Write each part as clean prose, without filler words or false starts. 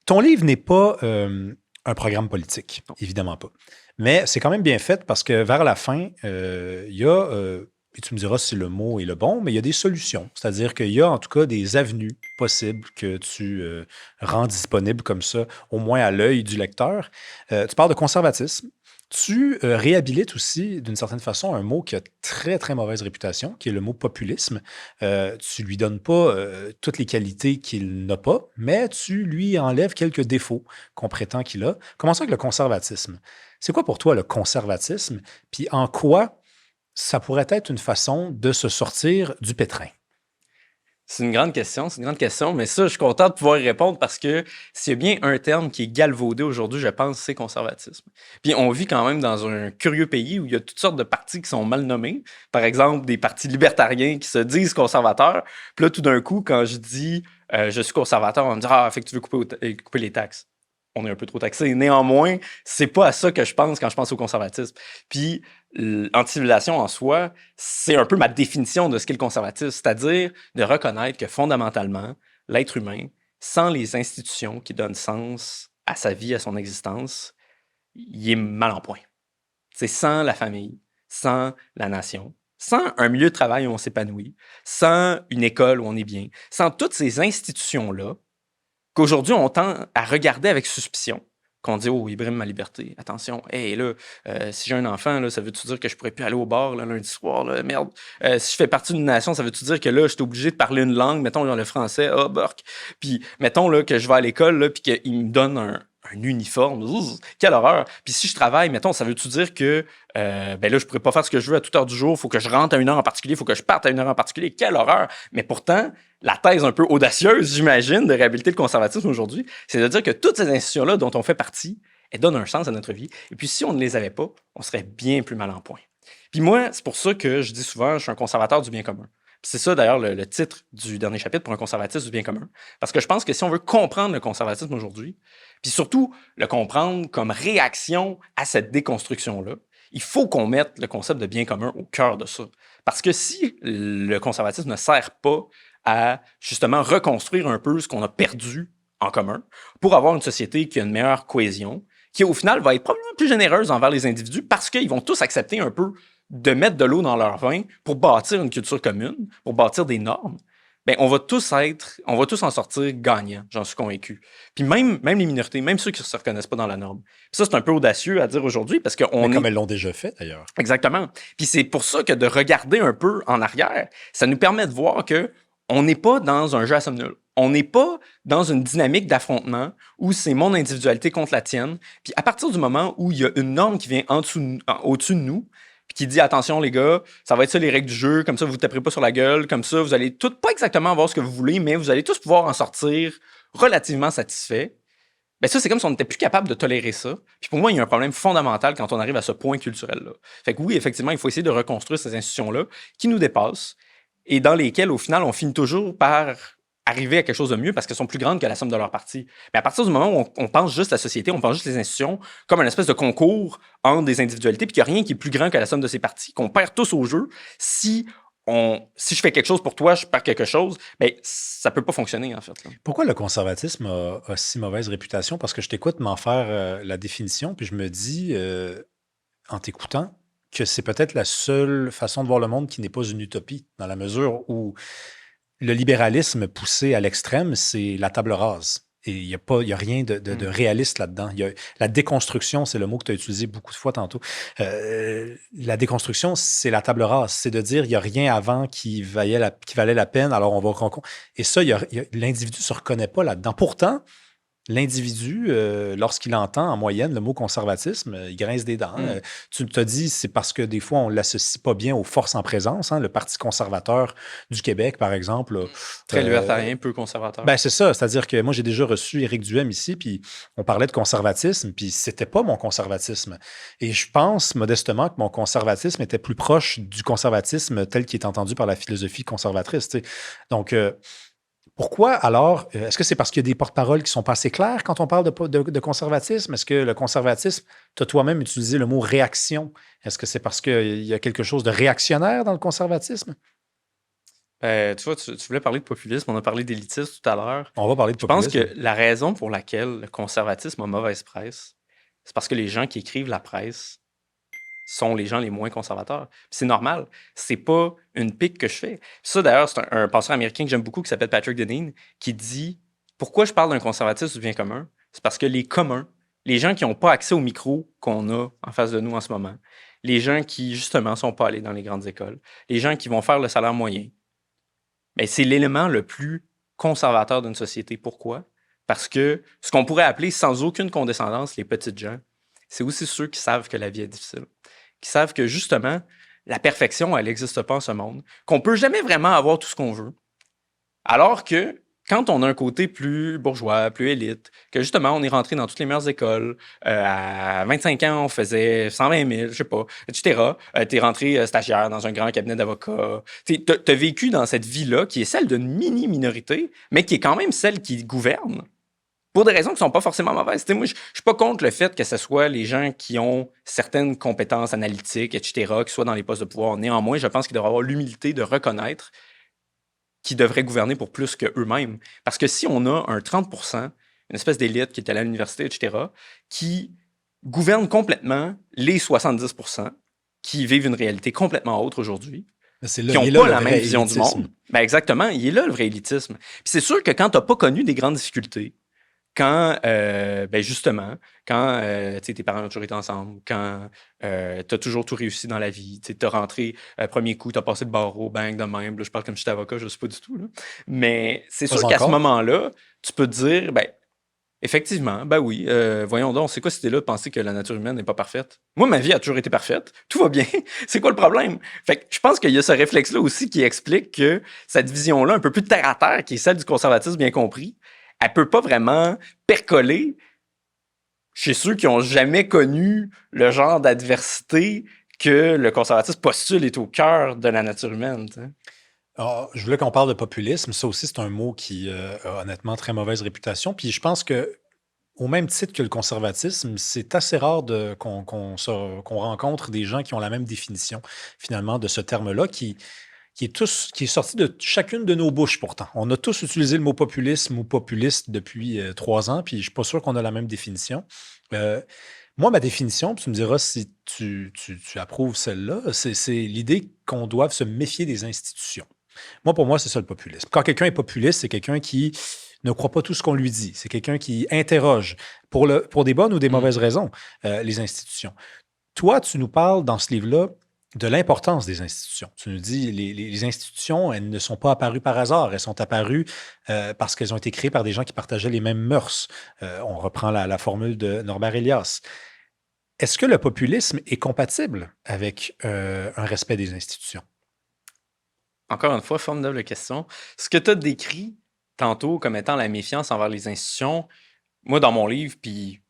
Ton livre n'est pas un programme politique, Non. évidemment pas. Mais c'est quand même bien fait parce que vers la fin, il y a, et tu me diras si le mot est le bon, mais il y a des solutions. C'est-à-dire qu'il y a en tout cas des avenues possibles que tu rends disponibles comme ça, au moins à l'œil du lecteur. Tu parles de conservatisme. Tu réhabilites aussi, d'une certaine façon, un mot qui a très, très mauvaise réputation, qui est le mot populisme. Tu lui donnes pas toutes les qualités qu'il n'a pas, mais tu lui enlèves quelques défauts qu'on prétend qu'il a. Commençons avec le conservatisme. C'est quoi pour toi le conservatisme? Puis en quoi ça pourrait être une façon de se sortir du pétrin? C'est une grande question, mais ça, je suis content de pouvoir y répondre parce que s'il y a bien un terme qui est galvaudé aujourd'hui, je pense, c'est conservatisme. Puis on vit quand même dans un curieux pays où il y a toutes sortes de partis qui sont mal nommés. Par exemple, des partis libertariens qui se disent conservateurs. Puis là, tout d'un coup, quand je dis je suis conservateur, on me dit ah, fait que tu veux couper les taxes. On est un peu trop taxé. Néanmoins, c'est pas à ça que je pense quand je pense au conservatisme. Puis, l'anti-civilisation en soi, c'est un peu ma définition de ce qu'est le conservatisme, c'est-à-dire de reconnaître que fondamentalement, l'être humain, sans les institutions qui donnent sens à sa vie, à son existence, il est mal en point. C'est sans la famille, sans la nation, sans un milieu de travail où on s'épanouit, sans une école où on est bien, sans toutes ces institutions-là, qu'aujourd'hui, on tend à regarder avec suspicion. Qu'on dit, oh, il brime ma liberté. Attention, hey, là, si j'ai un enfant, là, ça veut-tu dire que je pourrais plus aller au bar là, lundi soir? Là, merde. Si je fais partie d'une nation, ça veut-tu dire que là, je suis obligé de parler une langue, mettons, genre le français, ah, burk. Puis, mettons là, que je vais à l'école, là, puis qu'il me donne un uniforme. Ouf, quelle horreur. Puis si je travaille, mettons, ça veut-tu dire que ben là, je pourrais pas faire ce que je veux à toute heure du jour, il faut que je rentre à une heure en particulier, il faut que je parte à une heure en particulier. Quelle horreur. Mais pourtant, la thèse un peu audacieuse, j'imagine, de réhabiliter le conservatisme aujourd'hui, c'est de dire que toutes ces institutions-là dont on fait partie, elles donnent un sens à notre vie. Et puis si on ne les avait pas, on serait bien plus mal en point. Puis moi, c'est pour ça que je dis souvent, je suis un conservateur du bien commun. Puis c'est ça, d'ailleurs, le titre du dernier chapitre pour un conservatisme du bien commun. Parce que je pense que si on veut comprendre le conservatisme aujourd'hui, puis surtout le comprendre comme réaction à cette déconstruction-là, il faut qu'on mette le concept de bien commun au cœur de ça. Parce que si le conservatisme ne sert pas à justement reconstruire un peu ce qu'on a perdu en commun pour avoir une société qui a une meilleure cohésion, qui au final va être probablement plus généreuse envers les individus parce qu'ils vont tous accepter un peu de mettre de l'eau dans leur vin pour bâtir une culture commune, pour bâtir des normes. Ben, on va tous en sortir gagnants, j'en suis convaincu. Puis même les minorités, même ceux qui ne se reconnaissent pas dans la norme. Puis ça, c'est un peu audacieux à dire aujourd'hui parce qu'on Mais est... comme elles l'ont déjà fait, d'ailleurs. Exactement. Puis c'est pour ça que de regarder un peu en arrière, ça nous permet de voir que on n'est pas dans un jeu à somme nulle. On n'est pas dans une dynamique d'affrontement où c'est mon individualité contre la tienne. Puis à partir du moment où il y a une norme qui vient au-dessus de nous, puis qui dit attention les gars, ça va être ça les règles du jeu, comme ça vous ne taperez pas sur la gueule, comme ça vous allez tous pas exactement avoir ce que vous voulez, mais vous allez tous pouvoir en sortir relativement satisfaits. Ben ça, c'est comme si on n'était plus capable de tolérer ça. Puis pour moi, il y a un problème fondamental quand on arrive à ce point culturel-là. Fait que oui, effectivement, il faut essayer de reconstruire ces institutions-là qui nous dépassent et dans lesquelles, au final, on finit toujours par arriver à quelque chose de mieux parce qu'elles sont plus grandes que la somme de leurs parties. Mais à partir du moment où on pense juste la société, on pense juste les institutions comme une espèce de concours entre des individualités, puis qu'il n'y a rien qui est plus grand que la somme de ces parties, qu'on perd tous au jeu, si je fais quelque chose pour toi, je perds quelque chose, ben ça peut pas fonctionner, en fait. Là. Pourquoi le conservatisme a si mauvaise réputation? Parce que je t'écoute m'en faire la définition, puis je me dis, en t'écoutant, que c'est peut-être la seule façon de voir le monde qui n'est pas une utopie, dans la mesure où le libéralisme poussé à l'extrême, c'est la table rase. Et il y a rien de réaliste là-dedans. La déconstruction, c'est le mot que tu as utilisé beaucoup de fois tantôt. La déconstruction, c'est la table rase. C'est de dire il n'y a rien avant qui valait la peine, alors on va... Et ça, l'individu ne se reconnaît pas là-dedans. Pourtant, l'individu, lorsqu'il entend en moyenne le mot conservatisme, il grince des dents. Tu te dis, c'est parce que des fois, on ne l'associe pas bien aux forces en présence. Hein. Le Parti conservateur du Québec, par exemple. Très libertarien, peu conservateur. Ben c'est ça. C'est-à-dire que moi, j'ai déjà reçu Éric Duhem ici, puis on parlait de conservatisme, puis c'était pas mon conservatisme. Et je pense, modestement, que mon conservatisme était plus proche du conservatisme tel qu'il est entendu par la philosophie conservatrice. Tu sais. Donc... pourquoi alors, est-ce que c'est parce qu'il y a des porte-paroles qui sont pas assez clairs quand on parle de conservatisme? Est-ce que le conservatisme, tu as toi-même utilisé le mot réaction? Est-ce que c'est parce qu'il y a quelque chose de réactionnaire dans le conservatisme? Tu vois, tu voulais parler de populisme, on a parlé d'élitisme tout à l'heure. On va parler de Je pense populisme. que la raison pour laquelle le conservatisme a mauvaise presse, c'est parce que les gens qui écrivent la presse sont les gens les moins conservateurs. Puis c'est normal. C'est pas une pique que je fais. Puis ça, d'ailleurs, c'est un penseur américain que j'aime beaucoup qui s'appelle Patrick Deneen qui dit pourquoi je parle d'un conservatisme du bien commun? C'est parce que les communs, les gens qui n'ont pas accès au micro qu'on a en face de nous en ce moment, les gens qui, justement, sont pas allés dans les grandes écoles, les gens qui vont faire le salaire moyen, ben, c'est l'élément le plus conservateur d'une société. Pourquoi? Parce que ce qu'on pourrait appeler sans aucune condescendance les petites gens, c'est aussi ceux qui savent que la vie est difficile, qui savent que justement, la perfection, elle n'existe pas en ce monde, qu'on peut jamais vraiment avoir tout ce qu'on veut. Alors que quand on a un côté plus bourgeois, plus élite, que justement, on est rentré dans toutes les meilleures écoles, à 25 ans, on faisait 120 000, je sais pas, etc. T'es rentré stagiaire dans un grand cabinet d'avocats. T'as vécu dans cette vie-là qui est celle d'une mini-minorité, mais qui est quand même celle qui gouverne. Pour des raisons qui sont pas forcément mauvaises. Moi, je suis pas contre le fait que ce soit les gens qui ont certaines compétences analytiques, etc., qui soient dans les postes de pouvoir. Néanmoins, je pense qu'il devrait avoir l'humilité de reconnaître qu'ils devraient gouverner pour plus qu'eux-mêmes. Parce que si on a un 30 une espèce d'élite qui est allée à l'université, etc., qui gouverne complètement les 70 qui vivent une réalité complètement autre aujourd'hui, C'est là, qui il n'ont est là pas le la même vrai vision du élitisme. monde, ben exactement, il est là le vrai élitisme. Puis c'est sûr que quand tu n'as pas connu des grandes difficultés, quand, ben justement, quand tes parents ont toujours été ensemble, quand tu as toujours tout réussi dans la vie, tu as rentré premier coup, tu as passé le barreau, bang, de même. Là, je parle comme si j'étais avocat, je ne sais pas du tout. Là. Mais c'est Pas sûr qu'à ce encore. moment-là, tu peux te dire, ben, effectivement, ben oui, voyons donc, c'est quoi cette idée-là de penser que la nature humaine n'est pas parfaite? Moi, ma vie a toujours été parfaite, tout va bien, c'est quoi le problème? Fait que je pense qu'il y a ce réflexe-là aussi qui explique que cette vision-là, un peu plus terre à terre, qui est celle du conservatisme bien compris, elle peut pas vraiment percoler chez ceux qui ont jamais connu le genre d'adversité que le conservatisme postule est au cœur de la nature humaine. T'sais. Alors, je voulais qu'on parle de populisme. Ça aussi, c'est un mot qui a honnêtement très mauvaise réputation. Puis je pense que, au même titre que le conservatisme, c'est assez rare qu'on rencontre des gens qui ont la même définition, finalement, de ce terme-là, qui est sorti de chacune de nos bouches pourtant. On a tous utilisé le mot populisme ou populiste depuis 3 ans, puis je suis pas sûr qu'on a la même définition. Euh, Moi, ma définition, puis tu me diras si tu approuves celle-là, c'est l'idée qu'on doive se méfier des institutions. Moi, pour moi, c'est ça le populisme. Quand quelqu'un est populiste, c'est quelqu'un qui ne croit pas tout ce qu'on lui dit. C'est quelqu'un qui interroge, pour des bonnes ou des Mm. mauvaises raisons, les institutions. Toi, tu nous parles dans ce livre-là de l'importance des institutions. Tu nous dis les institutions, elles ne sont pas apparues par hasard. Elles sont apparues parce qu'elles ont été créées par des gens qui partageaient les mêmes mœurs. On reprend la formule de Norbert Elias. Est-ce que le populisme est compatible avec un respect des institutions? Encore une fois, formidable question. Ce que tu as décrit tantôt comme étant la méfiance envers les institutions, moi, dans mon livre, puis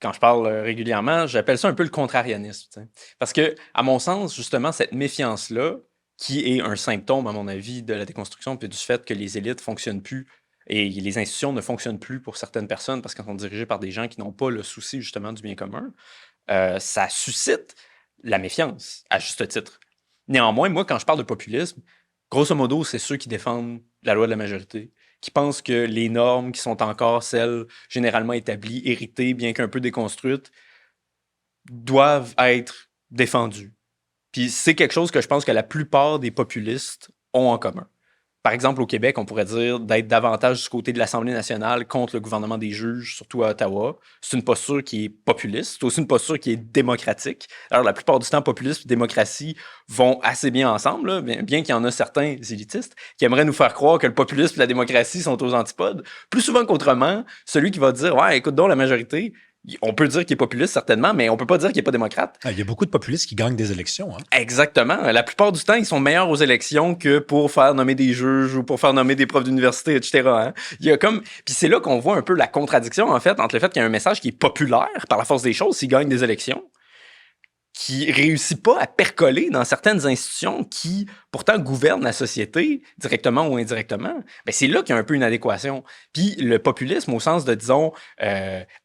quand je parle régulièrement, j'appelle ça un peu le contrarianisme. T'sais. Parce que, à mon sens, justement, cette méfiance-là, qui est un symptôme, à mon avis, de la déconstruction, puis du fait que les élites fonctionnent plus et les institutions ne fonctionnent plus pour certaines personnes parce qu'elles sont dirigées par des gens qui n'ont pas le souci, justement, du bien commun, ça suscite la méfiance, à juste titre. Néanmoins, moi, quand je parle de populisme, grosso modo, c'est ceux qui défendent la loi de la majorité, qui pensent que les normes qui sont encore celles généralement établies, héritées, bien qu'un peu déconstruites, doivent être défendues. Puis c'est quelque chose que je pense que la plupart des populistes ont en commun. Par exemple, au Québec, on pourrait dire d'être davantage du côté de l'Assemblée nationale contre le gouvernement des juges, surtout à Ottawa. C'est une posture qui est populiste. C'est aussi une posture qui est démocratique. Alors, la plupart du temps, populisme et démocratie vont assez bien ensemble, là, bien qu'il y en a certains élitistes qui aimeraient nous faire croire que le populisme et la démocratie sont aux antipodes. Plus souvent qu'autrement, celui qui va dire « Ouais, écoute donc, la majorité, on peut dire qu'il est populiste, certainement, mais on peut pas dire qu'il n'est pas démocrate. » Il y a beaucoup de populistes qui gagnent des élections. Hein? Exactement. La plupart du temps, ils sont meilleurs aux élections que pour faire nommer des juges ou pour faire nommer des profs d'université, etc. Hein. Il y a comme... Puis c'est là qu'on voit un peu la contradiction, en fait, entre le fait qu'il y a un message qui est populaire par la force des choses s'il gagne des élections, qui réussit pas à percoler dans certaines institutions qui, pourtant, gouvernent la société, directement ou indirectement, ben c'est là qu'il y a un peu une adéquation. Puis le populisme, au sens de, disons,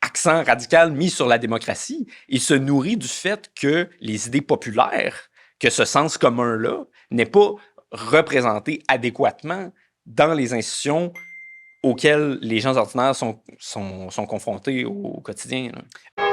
accent radical mis sur la démocratie, il se nourrit du fait que les idées populaires, que ce sens commun-là, n'est pas représentés adéquatement dans les institutions auxquelles les gens ordinaires sont confrontés au quotidien, là.